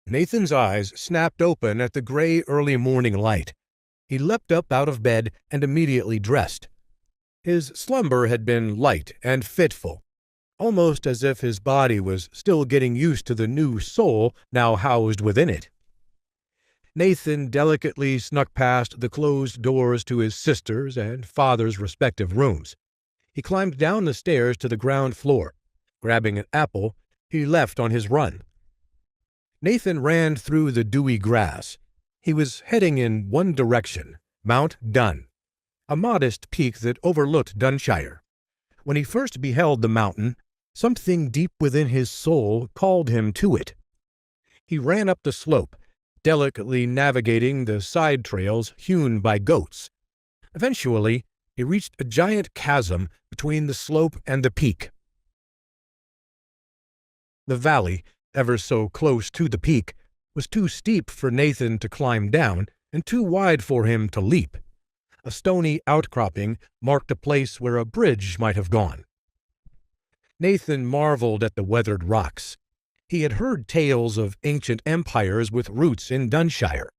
Nathan's eyes snapped open at the gray early morning light. He leapt up out of bed and immediately dressed. His slumber had been light and fitful, almost as if his body was still getting used to the new soul now housed within it. Nathan delicately snuck past the closed doors to his sister's and father's respective rooms. He climbed down the stairs to the ground floor. Grabbing an apple, he left on his run. Nathan ran through the dewy grass. He was heading in one direction, Mount Dun, a modest peak that overlooked Dunshire. When he first beheld the mountain, something deep within his soul called him to it. He ran up the slope, delicately navigating the side trails hewn by goats. Eventually, he reached a giant chasm between the slope and the peak. The valley, ever so close to the peak, was too steep for Nathan to climb down and too wide for him to leap. A stony outcropping marked a place where a bridge might have gone. Nathan marveled at the weathered rocks. He had heard tales of ancient empires with roots in Dunshire,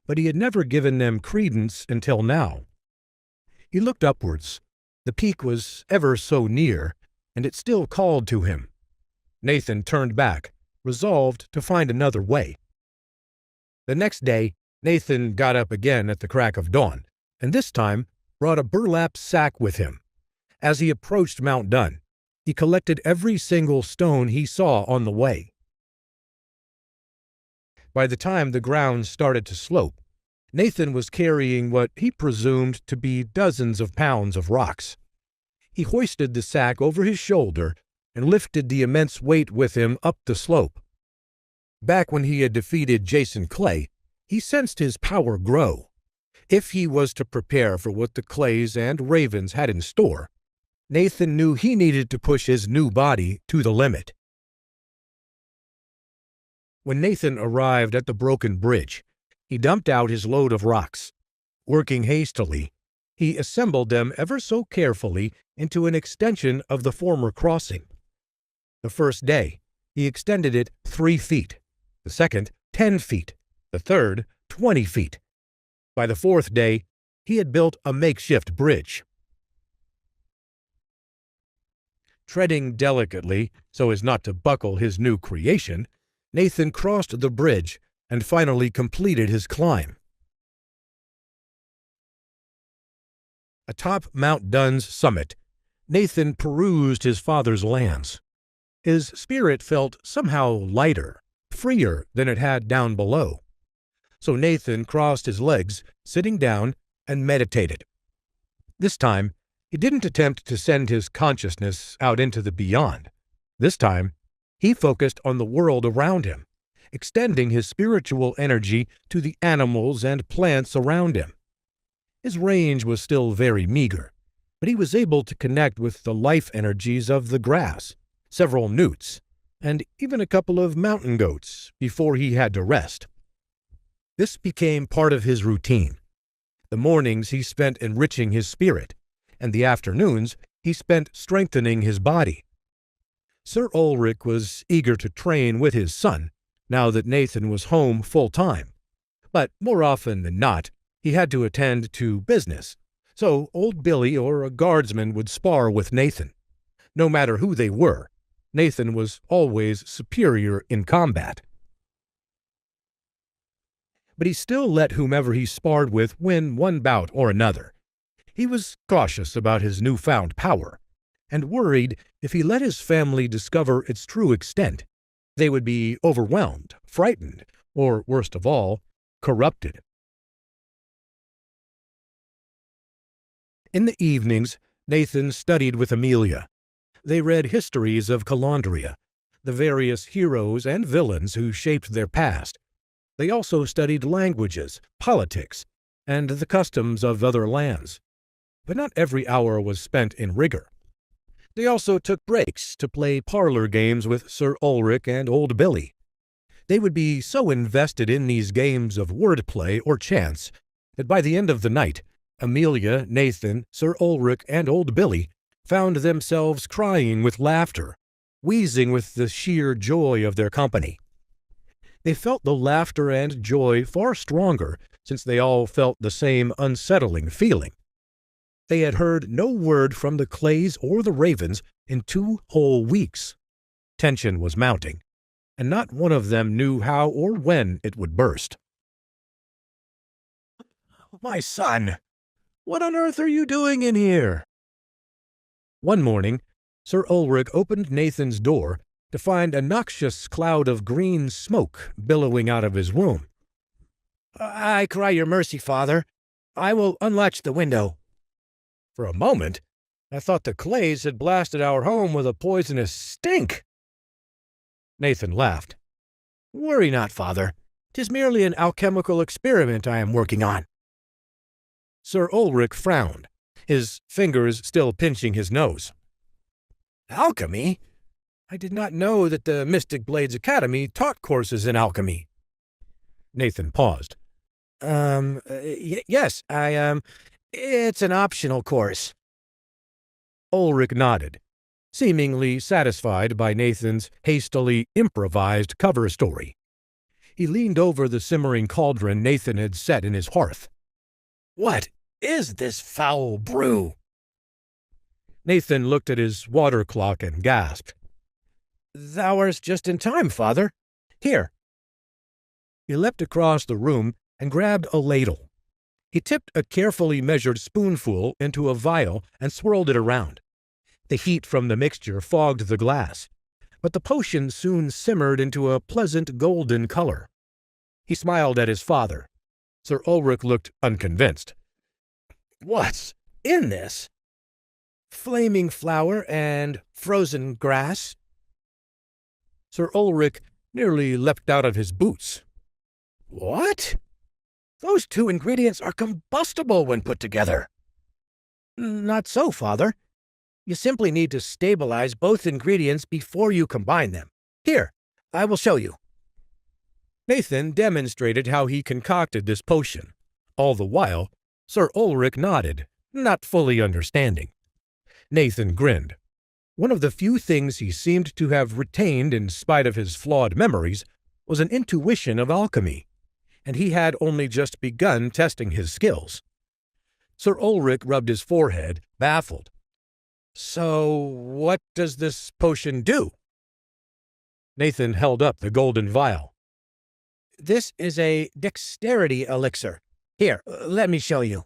but he had never given them credence until now. He looked upwards. The peak was ever so near, and it still called to him. Nathan turned back, resolved to find another way. The next day, Nathan got up again at the crack of dawn, and this time brought a burlap sack with him. As he approached Mount Dun, he collected every single stone he saw on the way. By the time the ground started to slope, Nathan was carrying what he presumed to be dozens of pounds of rocks. He hoisted the sack over his shoulder and lifted the immense weight with him up the slope. Back when he had defeated Jason Clay, he sensed his power grow. If he was to prepare for what the Clays and Ravens had in store, Nathan knew he needed to push his new body to the limit. When Nathan arrived at the broken bridge, he dumped out his load of rocks. Working hastily, he assembled them ever so carefully into an extension of the former crossing. The first day, he extended it 3 feet, the second 10 feet, the third 20 feet. By the fourth day, he had built a makeshift bridge. Treading delicately so as not to buckle his new creation, Nathan crossed the bridge and finally completed his climb. Atop Mount Dun's summit, Nathan perused his father's lands. His spirit felt somehow lighter, freer than it had down below. So Nathan crossed his legs, sitting down, and meditated. This time, he didn't attempt to send his consciousness out into the beyond. This time, he focused on the world around him, extending his spiritual energy to the animals and plants around him. His range was still very meager, but he was able to connect with the life energies of the grass, several newts, and even a couple of mountain goats before he had to rest. This became part of his routine. The mornings he spent enriching his spirit, and the afternoons he spent strengthening his body. Sir Ulrich was eager to train with his son, now that Nathan was home full-time. But more often than not, he had to attend to business, so old Billy or a guardsman would spar with Nathan. No matter who they were, Nathan was always superior in combat. But he still let whomever he sparred with win one bout or another. He was cautious about his newfound power, and worried if he let his family discover its true extent, they would be overwhelmed, frightened, or, worst of all, corrupted. In the evenings, Nathan studied with Amelia. They read histories of Calandria, the various heroes and villains who shaped their past. They also studied languages, politics, and the customs of other lands. But not every hour was spent in rigor. They also took breaks to play parlor games with Sir Ulrich and Old Billy. They would be so invested in these games of wordplay or chance that by the end of the night, Amelia, Nathan, Sir Ulrich, and Old Billy found themselves crying with laughter, wheezing with the sheer joy of their company. They felt the laughter and joy far stronger, since they all felt the same unsettling feeling. They had heard no word from the Clays or the Ravens in 2 whole weeks. Tension was mounting, and not one of them knew how or when it would burst. "My son, what on earth are you doing in here?" One morning, Sir Ulrich opened Nathan's door to find a noxious cloud of green smoke billowing out of his room. "I cry your mercy, father. I will unlatch the window." For a moment, I thought the Clays had blasted our home with a poisonous stink. Nathan laughed. "Worry not, father. 'Tis merely an alchemical experiment I am working on." Sir Ulrich frowned, his fingers still pinching his nose. "Alchemy? I did not know that the Mystic Blades Academy taught courses in alchemy." Nathan paused. Yes, it's an optional course." Ulrich nodded, seemingly satisfied by Nathan's hastily improvised cover story. He leaned over the simmering cauldron Nathan had set in his hearth. "What is this foul brew?" Nathan looked at his water clock and gasped. "Thou art just in time, father. Here." He leapt across the room and grabbed a ladle. He tipped a carefully measured spoonful into a vial and swirled it around. The heat from the mixture fogged the glass, but the potion soon simmered into a pleasant golden color. He smiled at his father. Sir Ulrich looked unconvinced. "What's in this?" "Flaming flower and frozen grass." Sir Ulrich nearly leapt out of his boots. "What? Those 2 ingredients are combustible when put together." "Not so, father. You simply need to stabilize both ingredients before you combine them. Here, I will show you." Nathan demonstrated how he concocted this potion. All the while, Sir Ulrich nodded, not fully understanding. Nathan grinned. One of the few things he seemed to have retained in spite of his flawed memories was an intuition of alchemy, and he had only just begun testing his skills. Sir Ulrich rubbed his forehead, baffled. "So, what does this potion do?" Nathan held up the golden vial. "This is a dexterity elixir. Here, let me show you."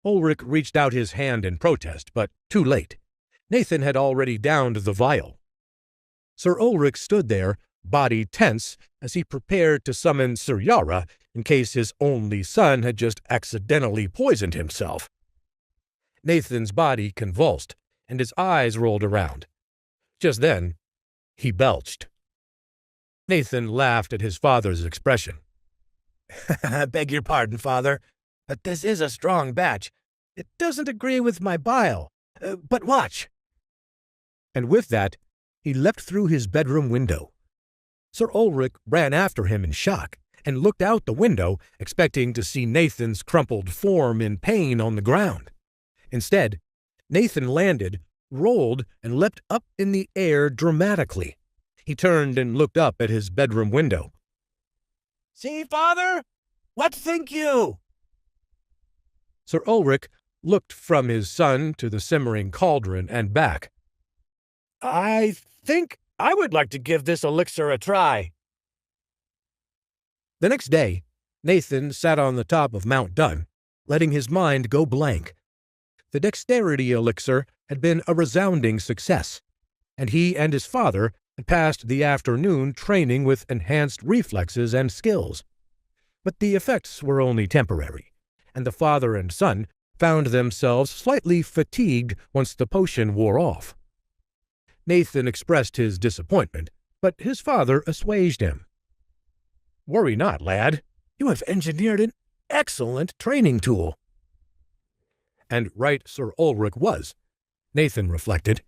Ulrich reached out his hand in protest, but too late. Nathan had already downed the vial. Sir Ulrich stood there, body tense, as he prepared to summon Sir Yara in case his only son had just accidentally poisoned himself. Nathan's body convulsed, and his eyes rolled around. Just then, he belched. Nathan laughed at his father's expression. "I beg your pardon, father, but this is a strong batch. It doesn't agree with my bile. But watch." And with that, he leapt through his bedroom window. Sir Ulrich ran after him in shock and looked out the window, expecting to see Nathan's crumpled form in pain on the ground. Instead, Nathan landed, rolled, and leapt up in the air dramatically. He turned and looked up at his bedroom window. "See, father? What think you?" Sir Ulrich looked from his son to the simmering cauldron and back. "I think I would like to give this elixir a try." The next day, Nathan sat on the top of Mount Dun, letting his mind go blank. The dexterity elixir had been a resounding success, and he and his father had passed the afternoon training with enhanced reflexes and skills. But the effects were only temporary, and the father and son found themselves slightly fatigued once the potion wore off. Nathan expressed his disappointment, but his father assuaged him. "Worry not, lad. You have engineered an excellent training tool." And right Sir Ulrich was, Nathan reflected.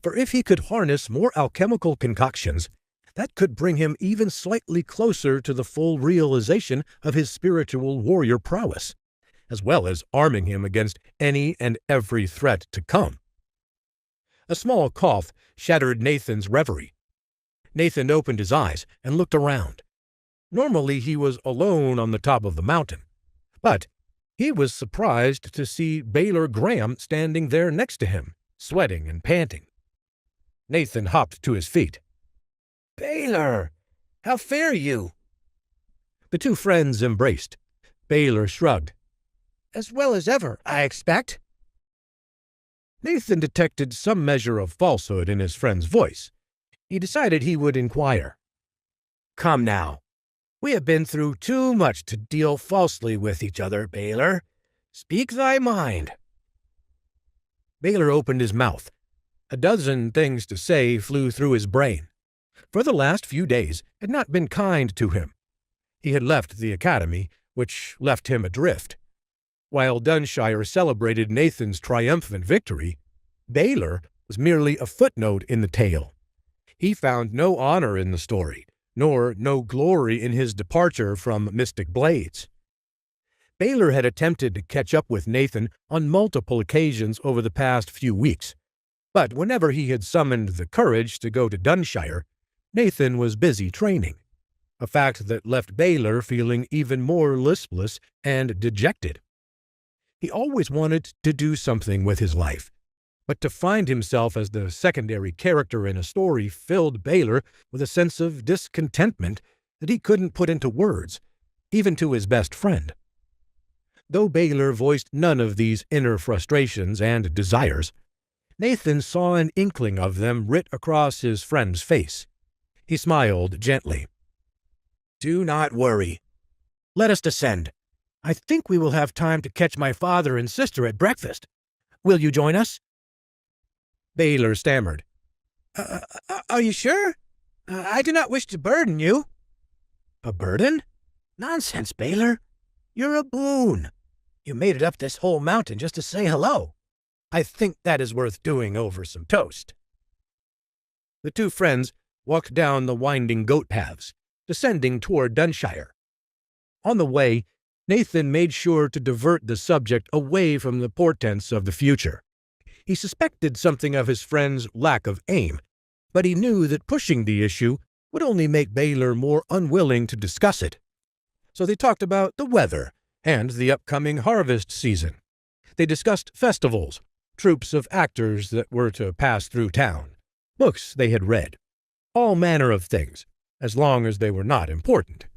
For if he could harness more alchemical concoctions, that could bring him even slightly closer to the full realization of his spiritual warrior prowess, as well as arming him against any and every threat to come. A small cough shattered Nathan's reverie. Nathan opened his eyes and looked around. Normally he was alone on the top of the mountain, but he was surprised to see Baelor Graham standing there next to him, sweating and panting. Nathan hopped to his feet. "Baelor, how fare you?" The two friends embraced. Baelor shrugged. "As well as ever, I expect." Nathan detected some measure of falsehood in his friend's voice. He decided he would inquire. "Come now. We have been through too much to deal falsely with each other, Baelor. Speak thy mind." Baelor opened his mouth. A dozen things to say flew through his brain. For the last few days had not been kind to him. He had left the academy, which left him adrift. While Dunshire celebrated Nathan's triumphant victory, Baelor was merely a footnote in the tale. He found no honor in the story, nor no glory in his departure from Mystic Blades. Baelor had attempted to catch up with Nathan on multiple occasions over the past few weeks, but whenever he had summoned the courage to go to Dunshire, Nathan was busy training, a fact that left Baelor feeling even more listless and dejected. He always wanted to do something with his life, but to find himself as the secondary character in a story filled Baelor with a sense of discontentment that he couldn't put into words, even to his best friend. Though Baelor voiced none of these inner frustrations and desires, Nathan saw an inkling of them writ across his friend's face. He smiled gently. "Do not worry. Let us descend. I think we will have time to catch my father and sister at breakfast. Will you join us?" Baelor stammered. Are you sure? I do not wish to burden you." "A burden? Nonsense, Baelor. You're a boon. You made it up this whole mountain just to say hello. I think that is worth doing over some toast." The two friends walked down the winding goat paths, descending toward Dunshire. On the way, Nathan made sure to divert the subject away from the portents of the future. He suspected something of his friend's lack of aim, but he knew that pushing the issue would only make Baelor more unwilling to discuss it. So they talked about the weather and the upcoming harvest season. They discussed festivals, troupes of actors that were to pass through town, books they had read, all manner of things, as long as they were not important.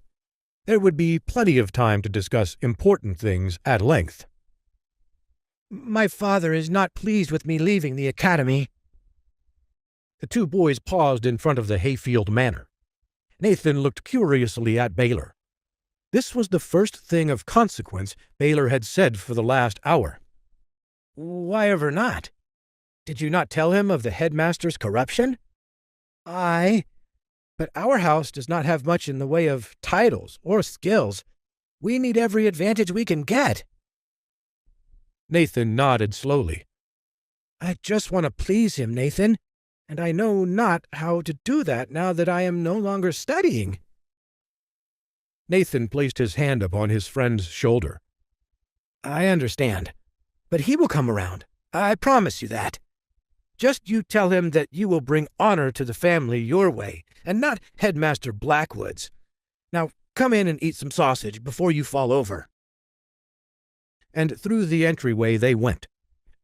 There would be plenty of time to discuss important things at length. "My father is not pleased with me leaving the academy." The two boys paused in front of the Hayfield manor. Nathan looked curiously at Baelor. This was the first thing of consequence Baelor had said for the last hour. "Why ever not? Did you not tell him of the headmaster's corruption?" "Aye, but our house does not have much in the way of titles or skills. We need every advantage we can get." Nathan nodded slowly. "I just want to please him, Nathan, and I know not how to do that now that I am no longer studying." Nathan placed his hand upon his friend's shoulder. "I understand, but he will come around. I promise you that. Just you tell him that you will bring honor to the family your way, and not Headmaster Blackwood's. Now come in and eat some sausage before you fall over." And through the entryway they went,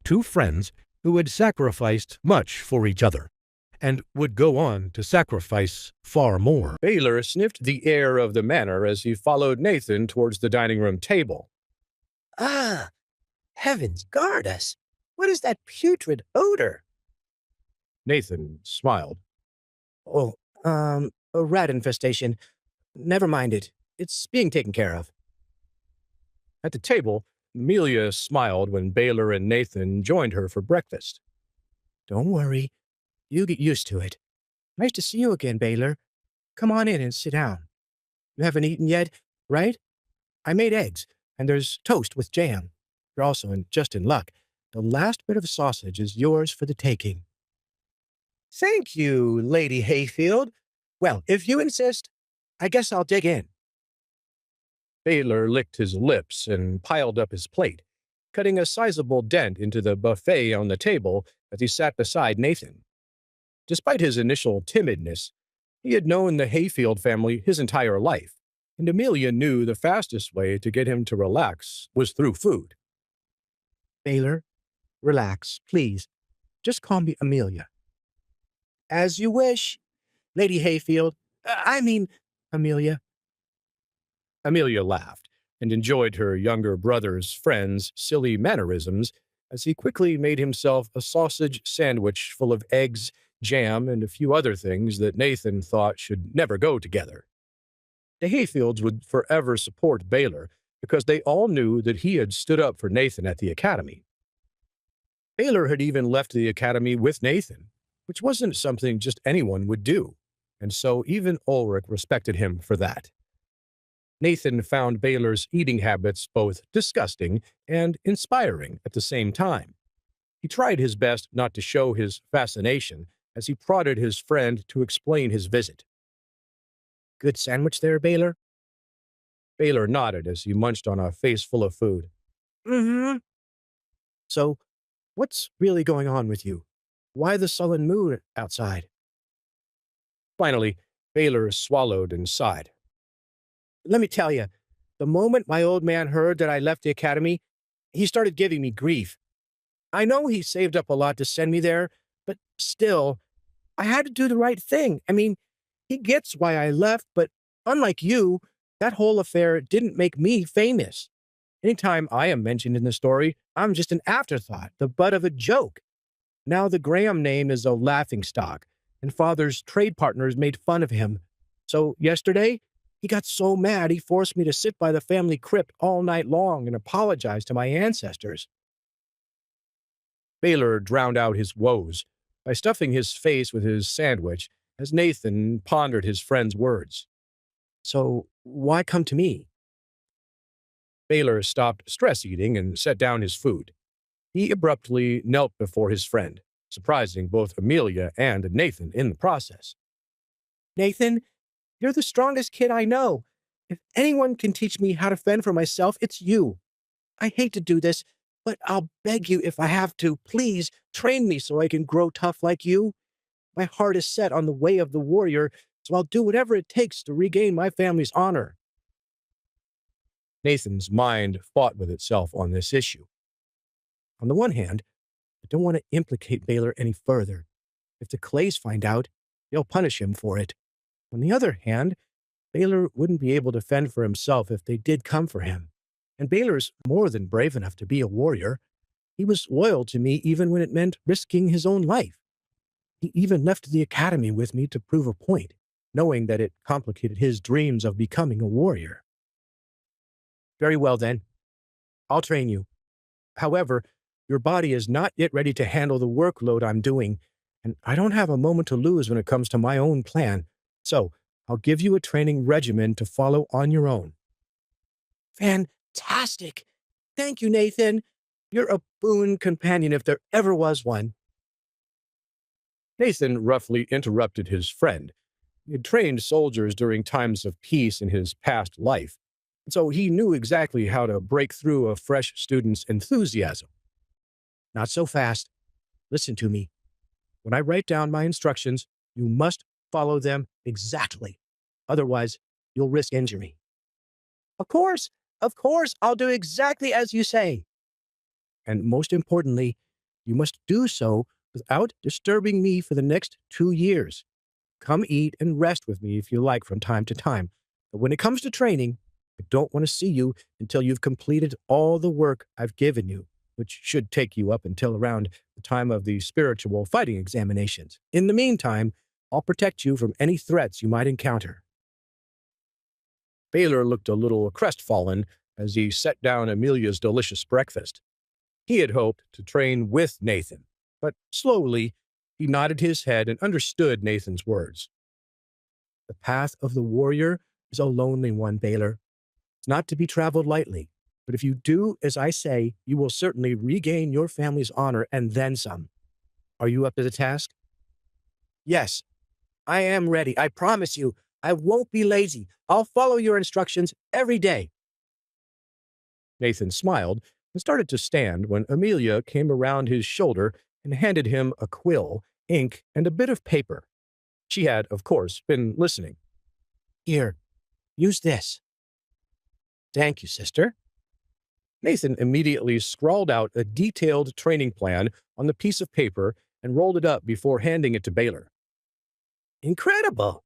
two friends who had sacrificed much for each other, and would go on to sacrifice far more. Baelor sniffed the air of the manor as he followed Nathan towards the dining room table. "Ah, heavens guard us! What is that putrid odor?" Nathan smiled. "Oh, a rat infestation. Never mind it. It's being taken care of." At the table, Amelia smiled when Baelor and Nathan joined her for breakfast. "Don't worry. You get used to it. Nice to see you again, Baelor. Come on in and sit down. You haven't eaten yet, right? I made eggs, and there's toast with jam. You're also just in luck. The last bit of sausage is yours for the taking." "Thank you, Lady Hayfield. Well, if you insist, I guess I'll dig in." Baelor licked his lips and piled up his plate, cutting a sizable dent into the buffet on the table as he sat beside Nathan. Despite his initial timidness, He had known the Hayfield family his entire life, and Amelia knew the fastest way to get him to relax was through food. Baylor, relax, please. Just call me Amelia. As you wish, Lady Hayfield. Amelia. Amelia laughed and enjoyed her younger brother's friend's silly mannerisms as he quickly made himself a sausage sandwich full of eggs, jam, and a few other things that Nathan thought should never go together. The Hayfields would forever support Baelor because they all knew that he had stood up for Nathan at the academy. Baelor had even left the academy with Nathan, which wasn't something just anyone would do, and so even Ulrich respected him for that. Nathan found Baylor's eating habits both disgusting and inspiring at the same time. He tried his best not to show his fascination as he prodded his friend to explain his visit. Good sandwich there, Baylor? Baelor nodded as he munched on a face full of food. Mm-hmm. So, what's really going on with you? Why the sullen mood outside? Finally, Baelor swallowed and sighed. Let me tell you, the moment my old man heard that I left the academy, he started giving me grief. I know he saved up a lot to send me there, but still, I had to do the right thing. He gets why I left, but unlike you, that whole affair didn't make me famous. Anytime I am mentioned in the story, I'm just an afterthought, the butt of a joke. Now the Graham name is a laughingstock, and Father's trade partners made fun of him. So yesterday, he got so mad he forced me to sit by the family crypt all night long and apologize to my ancestors. Baelor drowned out his woes by stuffing his face with his sandwich as Nathan pondered his friend's words. So why come to me? Baelor stopped stress eating and set down his food. He abruptly knelt before his friend, surprising both Amelia and Nathan in the process. Nathan, you're the strongest kid I know. If anyone can teach me how to fend for myself, it's you. I hate to do this, but I'll beg you if I have to. Please train me so I can grow tough like you. My heart is set on the way of the warrior, so I'll do whatever it takes to regain my family's honor. Nathan's mind fought with itself on this issue. On the one hand, I don't want to implicate Baelor any further. If the Clays find out, they'll punish him for it. On the other hand, Baelor wouldn't be able to fend for himself if they did come for him. And Baylor's more than brave enough to be a warrior. He was loyal to me even when it meant risking his own life. He even left the academy with me to prove a point, knowing that it complicated his dreams of becoming a warrior. Very well, then. I'll train you. However, your body is not yet ready to handle the workload I'm doing, and I don't have a moment to lose when it comes to my own plan. So, I'll give you a training regimen to follow on your own. Fantastic! Thank you, Nathan. You're a boon companion if there ever was one. Nathan roughly interrupted his friend. He had trained soldiers during times of peace in his past life, so he knew exactly how to break through a fresh student's enthusiasm. Not so fast. Listen to me. When I write down my instructions, you must follow them exactly. Otherwise, you'll risk injury. Of course, I'll do exactly as you say. And most importantly, you must do so without disturbing me for the next 2 years. Come eat and rest with me if you like from time to time. But when it comes to training, I don't want to see you until you've completed all the work I've given you, which should take you up until around the time of the spiritual fighting examinations. In the meantime, I'll protect you from any threats you might encounter. Baelor looked a little crestfallen as he set down Amelia's delicious breakfast. He had hoped to train with Nathan, but slowly he nodded his head and understood Nathan's words. The path of the warrior is a lonely one, Baelor. It's not to be traveled lightly, but if you do as I say, you will certainly regain your family's honor and then some. Are you up to the task? Yes, I am ready. I promise you, I won't be lazy. I'll follow your instructions every day. Nathan smiled and started to stand when Amelia came around his shoulder and handed him a quill, ink, and a bit of paper. She had, of course, been listening. Here, use this. Thank you, sister. Nathan immediately scrawled out a detailed training plan on the piece of paper and rolled it up before handing it to Baelor. Incredible!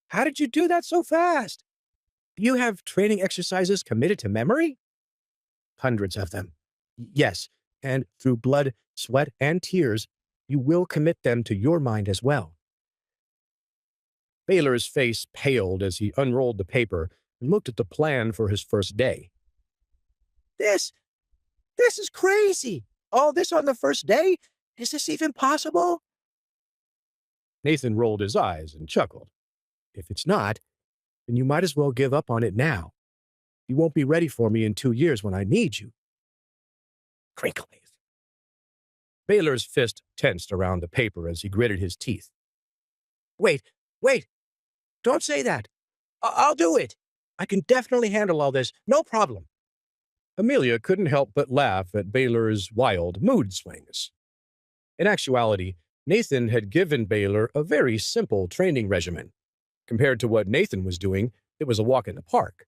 How did you do that so fast? Do you have training exercises committed to memory? Hundreds of them. Yes, and through blood, sweat, and tears, you will commit them to your mind as well. Baylor's face paled as he unrolled the paper and looked at the plan for his first day. This is crazy. All this on the first day? Is this even possible? Nathan rolled his eyes and chuckled. If it's not, then you might as well give up on it now. You won't be ready for me in 2 years when I need you. Crinkle. Baylor's fist tensed around the paper as he gritted his teeth. Wait. Don't say that. I'll do it. I can definitely handle all this. No problem. Amelia couldn't help but laugh at Baylor's wild mood swings. In actuality, Nathan had given Baelor a very simple training regimen. Compared to what Nathan was doing, it was a walk in the park.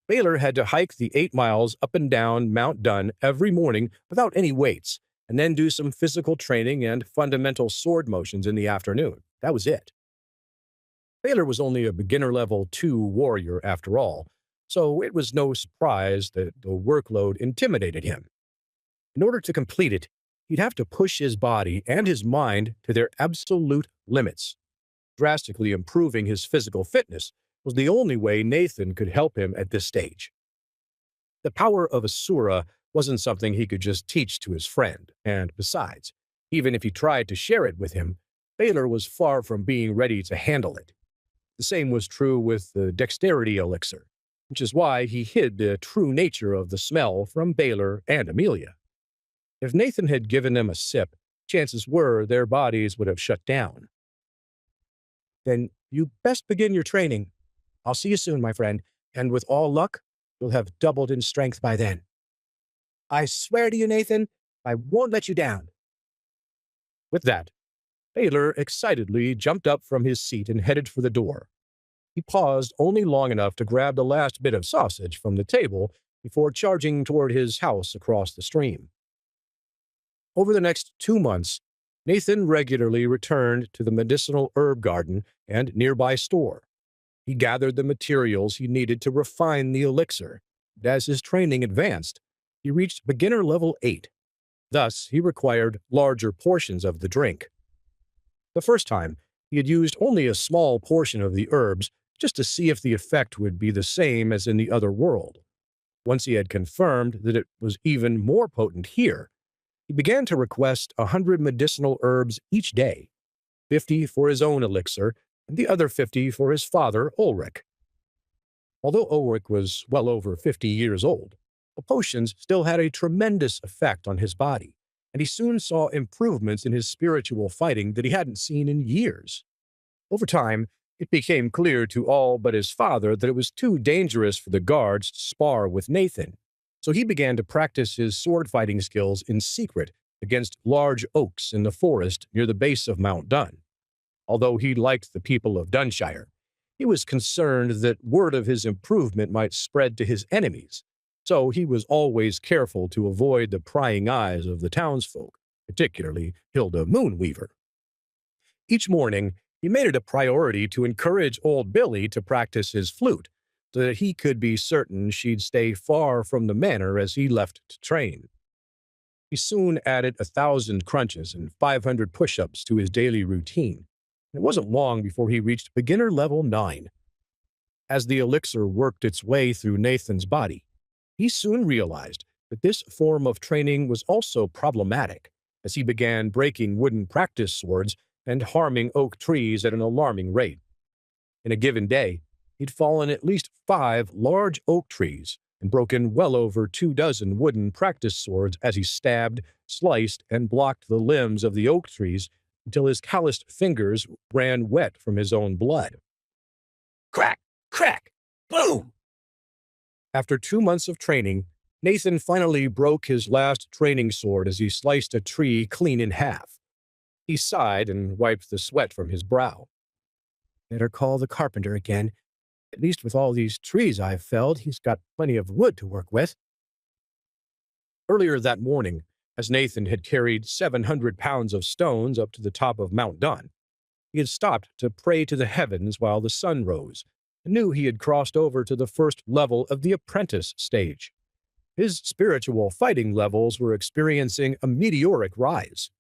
Baelor had to hike the 8 miles up and down Mount Dunn every morning without any weights, and then do some physical training and fundamental sword motions in the afternoon. That was it. Baelor was only a beginner-level 2 warrior after all, so it was no surprise that the workload intimidated him. In order to complete it, he'd have to push his body and his mind to their absolute limits. Drastically improving his physical fitness was the only way Nathan could help him at this stage. The power of Asura wasn't something he could just teach to his friend, and besides, even if he tried to share it with him, Baelor was far from being ready to handle it. The same was true with the dexterity elixir, which is why he hid the true nature of the smell from Baelor and Amelia. If Nathan had given them a sip, chances were their bodies would have shut down. Then you best begin your training. I'll see you soon, my friend, and with all luck, you'll have doubled in strength by then. I swear to you, Nathan, I won't let you down. With that, Baelor excitedly jumped up from his seat and headed for the door. He paused only long enough to grab the last bit of sausage from the table before charging toward his house across the stream. Over the next 2 months, Nathan regularly returned to the medicinal herb garden and nearby store. He gathered the materials he needed to refine the elixir, and as his training advanced, he reached beginner level 8. Thus, he required larger portions of the drink. The first time, he had used only a small portion of the herbs just to see if the effect would be the same as in the other world. Once he had confirmed that it was even more potent here, he began to request 100 medicinal herbs each day, 50 for his own elixir, and the other 50 for his father, Ulrich. Although Ulrich was well over 50 years old, the potions still had a tremendous effect on his body, and he soon saw improvements in his spiritual fighting that he hadn't seen in years. Over time, it became clear to all but his father that it was too dangerous for the guards to spar with Nathan, so he began to practice his sword-fighting skills in secret against large oaks in the forest near the base of Mount Dunn. Although he liked the people of Dunshire, he was concerned that word of his improvement might spread to his enemies, so he was always careful to avoid the prying eyes of the townsfolk, particularly Hilda Moonweaver. Each morning, he made it a priority to encourage old Billy to practice his flute, so that he could be certain she'd stay far from the manor as he left to train. He soon added 1,000 crunches and 500 push-ups to his daily routine. It wasn't long before he reached beginner level 9. As the elixir worked its way through Nathan's body, he soon realized that this form of training was also problematic, as he began breaking wooden practice swords and harming oak trees at an alarming rate. In a given day, he'd fallen at least 5 large oak trees and broken well over 24 wooden practice swords as he stabbed, sliced, and blocked the limbs of the oak trees until his calloused fingers ran wet from his own blood. Crack, crack, boom! After 2 months of training, Nathan finally broke his last training sword as he sliced a tree clean in half. He sighed and wiped the sweat from his brow. Better call the carpenter again. At least with all these trees I've felled, he's got plenty of wood to work with. Earlier that morning, as Nathan had carried 700 pounds of stones up to the top of Mount Dunn, he had stopped to pray to the heavens while the sun rose, and knew he had crossed over to the first level of the apprentice stage. His spiritual fighting levels were experiencing a meteoric rise.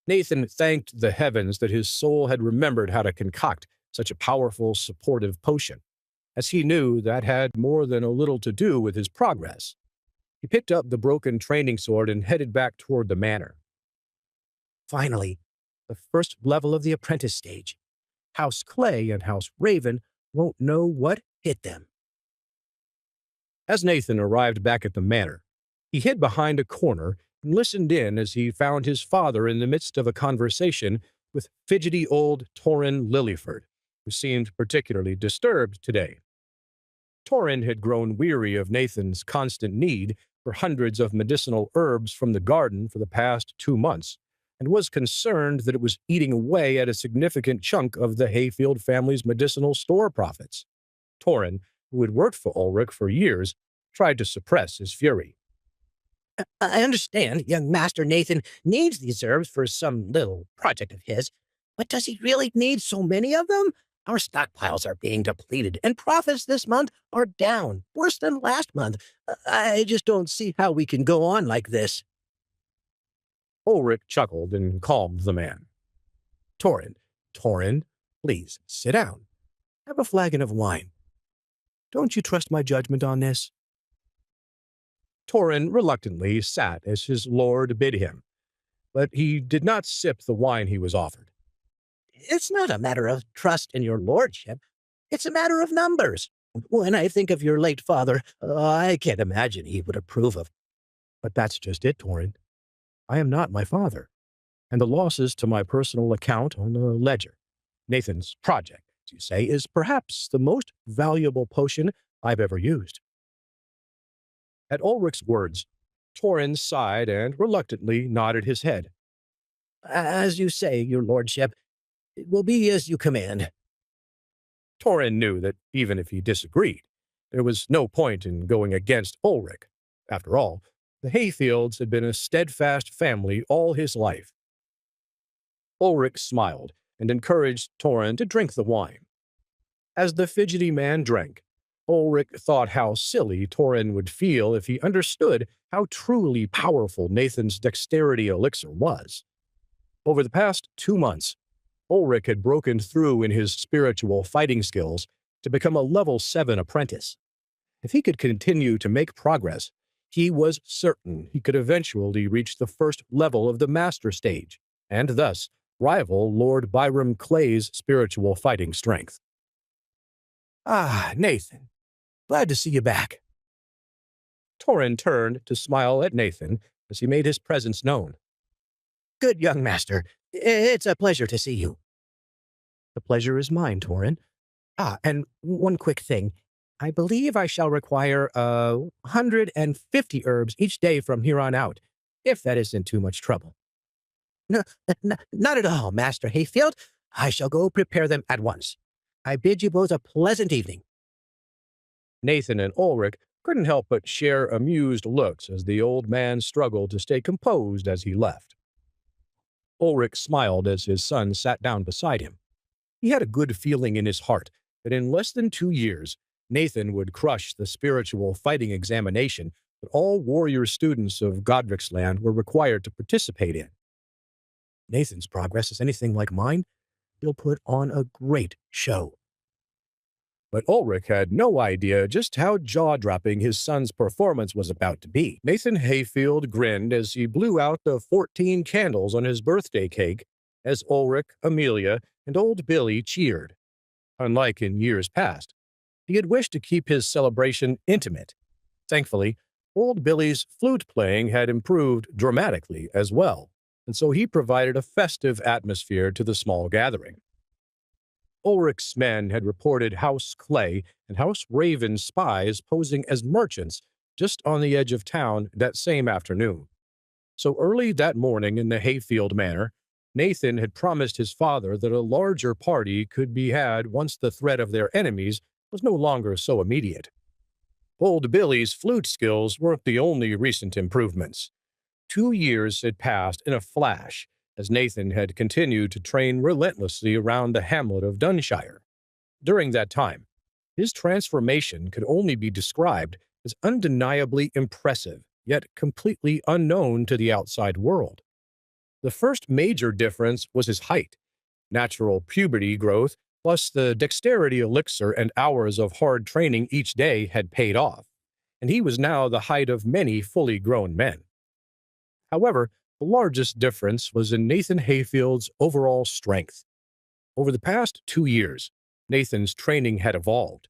Nathan thanked the heavens that his soul had remembered how to concoct such a powerful, supportive potion, as he knew that had more than a little to do with his progress. He picked up the broken training sword and headed back toward the manor. Finally, the first level of the apprentice stage. House Clay and House Raven won't know what hit them. As Nathan arrived back at the manor, he hid behind a corner and listened in as he found his father in the midst of a conversation with fidgety old Torrin Lillyford, who seemed particularly disturbed today. Torrin had grown weary of Nathan's constant need for hundreds of medicinal herbs from the garden for the past 2 months, and was concerned that it was eating away at a significant chunk of the Hayfield family's medicinal store profits. Torrin, who had worked for Ulrich for years, tried to suppress his fury. I understand young Master Nathan needs these herbs for some little project of his, but does he really need so many of them? Our stockpiles are being depleted, and profits this month are down, worse than last month. I just don't see how we can go on like this. Ulrich chuckled and calmed the man. Torrin, please sit down. Have a flagon of wine. Don't you trust my judgment on this? Torrin reluctantly sat as his lord bid him, but he did not sip the wine he was offered. It's not a matter of trust in your lordship. It's a matter of numbers. When I think of your late father, I can't imagine he would approve of. But that's just it, Torrin. I am not my father, and the losses to my personal account on the ledger, Nathan's project, as you say, is perhaps the most valuable potion I've ever used. At Ulrich's words, Torrin sighed and reluctantly nodded his head. As you say, your lordship, it will be as you command. Torrin knew that even if he disagreed, there was no point in going against Ulrich. After all, the Hayfields had been a steadfast family all his life. Ulrich smiled and encouraged Torrin to drink the wine. As the fidgety man drank, Ulrich thought how silly Torrin would feel if he understood how truly powerful Nathan's dexterity elixir was. Over the past 2 months, Ulrich had broken through in his spiritual fighting skills to become a level 7 apprentice. If he could continue to make progress, he was certain he could eventually reach the first level of the master stage, and thus rival Lord Byram Clay's spiritual fighting strength. Ah, Nathan, glad to see you back. Torrin turned to smile at Nathan as he made his presence known. Good young master, it's a pleasure to see you. The pleasure is mine, Torrin. And one quick thing. I believe I shall require 150 herbs each day from here on out, if that isn't too much trouble. No, not at all, Master Hayfield. I shall go prepare them at once. I bid you both a pleasant evening. Nathan and Ulrich couldn't help but share amused looks as the old man struggled to stay composed as he left. Ulrich smiled as his son sat down beside him. He had a good feeling in his heart that in less than 2 years, Nathan would crush the spiritual fighting examination that all warrior students of Godric's land were required to participate in. Nathan's progress is anything like mine, he'll put on a great show. But Ulrich had no idea just how jaw-dropping his son's performance was about to be. Nathan Hayfield grinned as he blew out the 14 candles on his birthday cake as Ulrich, Amelia, and old Billy cheered. Unlike in years past, he had wished to keep his celebration intimate. Thankfully, old Billy's flute playing had improved dramatically as well, and so he provided a festive atmosphere to the small gathering. Ulrich's men had reported House Clay and House Raven spies posing as merchants just on the edge of town that same afternoon. So early that morning in the Hayfield manor, Nathan had promised his father that a larger party could be had once the threat of their enemies was no longer so immediate. Old Billy's flute skills weren't the only recent improvements. 2 years had passed in a flash as Nathan had continued to train relentlessly around the hamlet of Dunshire. During that time, his transformation could only be described as undeniably impressive, yet completely unknown to the outside world. The first major difference was his height. Natural puberty growth, plus the dexterity elixir and hours of hard training each day had paid off, and he was now the height of many fully grown men. However, the largest difference was in Nathan Hayfield's overall strength. Over the past 2 years, Nathan's training had evolved.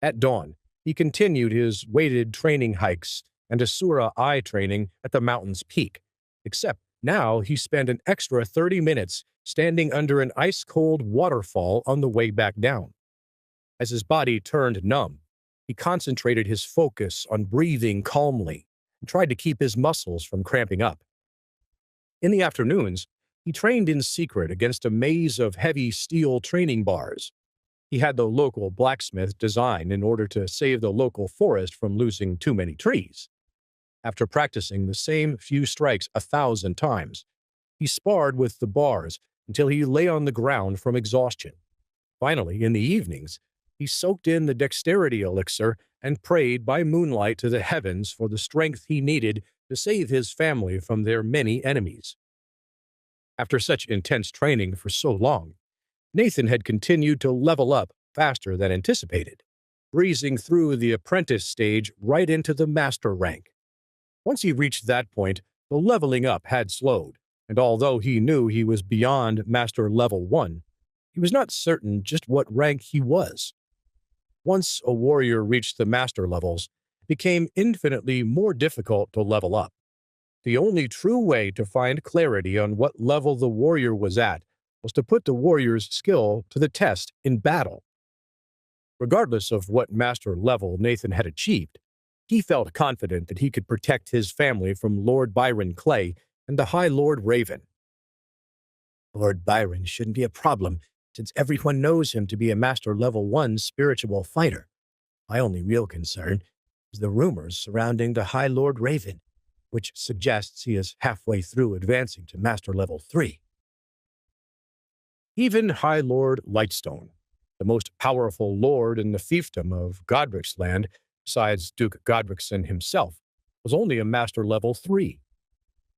At dawn, he continued his weighted training hikes and Asura eye training at the mountain's peak, except now he spent an extra 30 minutes standing under an ice-cold waterfall on the way back down. As his body turned numb, he concentrated his focus on breathing calmly and tried to keep his muscles from cramping up. In the afternoons, he trained in secret against a maze of heavy steel training bars. He had the local blacksmith design in order to save the local forest from losing too many trees. After practicing the same few strikes 1,000 times, he sparred with the bars until he lay on the ground from exhaustion. Finally, in the evenings, he soaked in the dexterity elixir and prayed by moonlight to the heavens for the strength he needed to save his family from their many enemies. After such intense training for so long, Nathan had continued to level up faster than anticipated, breezing through the apprentice stage right into the master rank. Once he reached that point, the leveling up had slowed, and although he knew he was beyond Master Level 1, he was not certain just what rank he was. Once a warrior reached the master levels, it became infinitely more difficult to level up. The only true way to find clarity on what level the warrior was at was to put the warrior's skill to the test in battle. Regardless of what master level Nathan had achieved, he felt confident that he could protect his family from Lord Byron Clay and the High Lord Raven. Lord Byron shouldn't be a problem, since everyone knows him to be a Master Level 1 spiritual fighter. My only real concern is the rumors surrounding the High Lord Raven, which suggests he is halfway through advancing to Master Level 3. Even High Lord Lightstone, the most powerful lord in the fiefdom of Godric's land, besides Duke Godrickson himself, was only a Master Level 3.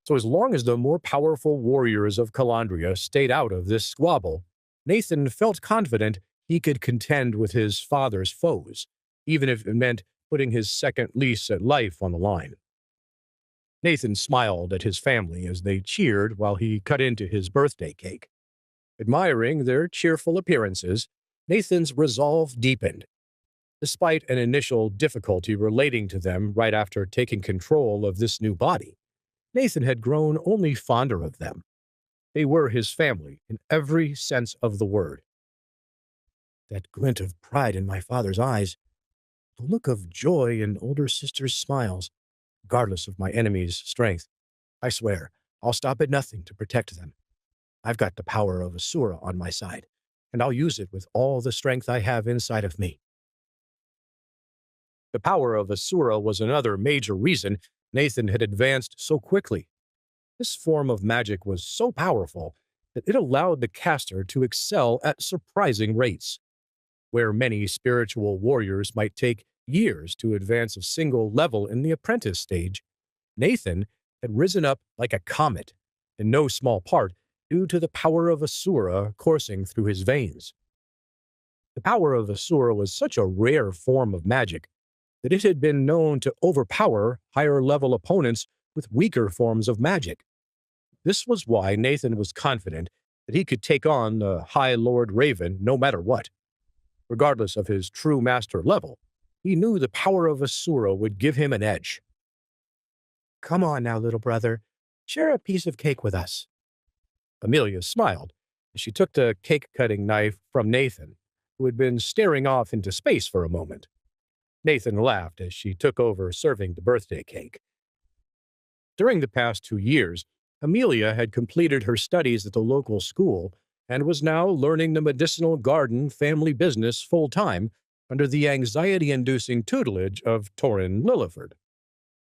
So as long as the more powerful warriors of Calandria stayed out of this squabble, Nathan felt confident he could contend with his father's foes, even if it meant putting his second lease at life on the line. Nathan smiled at his family as they cheered while he cut into his birthday cake. Admiring their cheerful appearances, Nathan's resolve deepened. Despite an initial difficulty relating to them right after taking control of this new body, Nathan had grown only fonder of them. They were his family in every sense of the word. That glint of pride in my father's eyes, the look of joy in older sister's smiles, regardless of my enemy's strength. I swear, I'll stop at nothing to protect them. I've got the power of Asura on my side, and I'll use it with all the strength I have inside of me. The power of Asura was another major reason Nathan had advanced so quickly. This form of magic was so powerful that it allowed the caster to excel at surprising rates. Where many spiritual warriors might take years to advance a single level in the apprentice stage, Nathan had risen up like a comet, in no small part due to the power of Asura coursing through his veins. The power of Asura was such a rare form of magic that it had been known to overpower higher-level opponents with weaker forms of magic. This was why Nathan was confident that he could take on the High Lord Raven no matter what. Regardless of his true master level, he knew the power of Asura would give him an edge. Come on now, little brother. Share a piece of cake with us. Amelia smiled as she took the cake-cutting knife from Nathan, who had been staring off into space for a moment. Nathan laughed as she took over serving the birthday cake. During the past 2 years, Amelia had completed her studies at the local school and was now learning the medicinal garden family business full-time under the anxiety-inducing tutelage of Torrin Lilliford.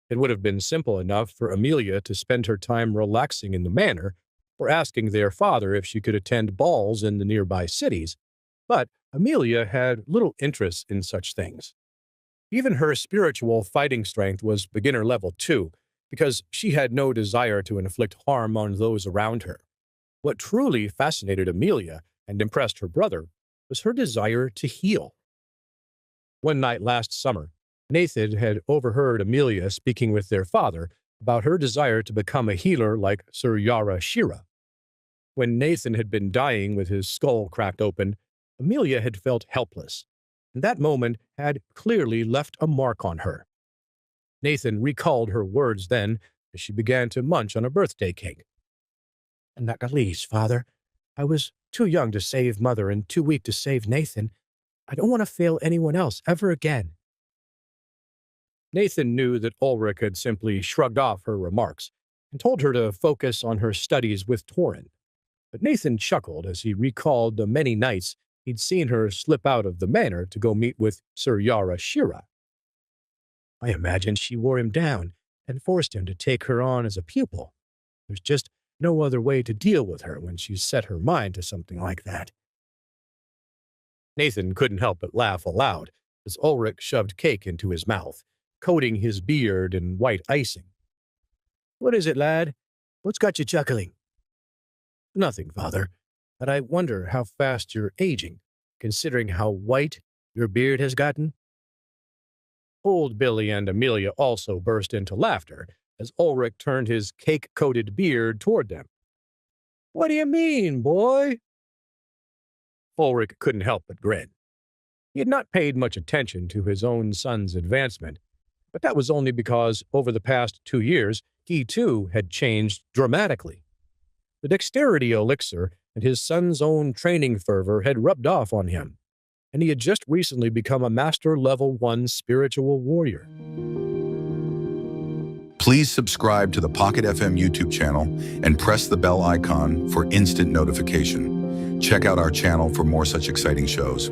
It would have been simple enough for Amelia to spend her time relaxing in the manor or asking their father if she could attend balls in the nearby cities, but Amelia had little interest in such things. Even her spiritual fighting strength was beginner level too, because she had no desire to inflict harm on those around her. What truly fascinated Amelia and impressed her brother was her desire to heal. One night last summer, Nathan had overheard Amelia speaking with their father about her desire to become a healer like Sir Yara Shira. When Nathan had been dying with his skull cracked open, Amelia had felt helpless, and that moment had clearly left a mark on her. Nathan recalled her words then as she began to munch on a birthday cake. Not the least, Father. I was too young to save Mother and too weak to save Nathan. I don't want to fail anyone else ever again. Nathan knew that Ulrich had simply shrugged off her remarks and told her to focus on her studies with Torrin. But Nathan chuckled as he recalled the many nights he'd seen her slip out of the manor to go meet with Sir Yara Shira. I imagine she wore him down and forced him to take her on as a pupil. There's just no other way to deal with her when she's set her mind to something like that. Nathan couldn't help but laugh aloud as Ulrich shoved cake into his mouth, coating his beard in white icing. What is it, lad? What's got you chuckling? Nothing, Father, but I wonder how fast you're aging, considering how white your beard has gotten. Old Billy and Amelia also burst into laughter as Ulrich turned his cake-coated beard toward them. What do you mean, boy? Ulrich couldn't help but grin. He had not paid much attention to his own son's advancement, but that was only because over the past 2 years, he too had changed dramatically. The dexterity elixir and his son's own training fervor had rubbed off on him, and he had just recently become a Master Level 1 spiritual warrior. Please subscribe to the Pocket FM YouTube channel and press the bell icon for instant notification. Check out our channel for more such exciting shows.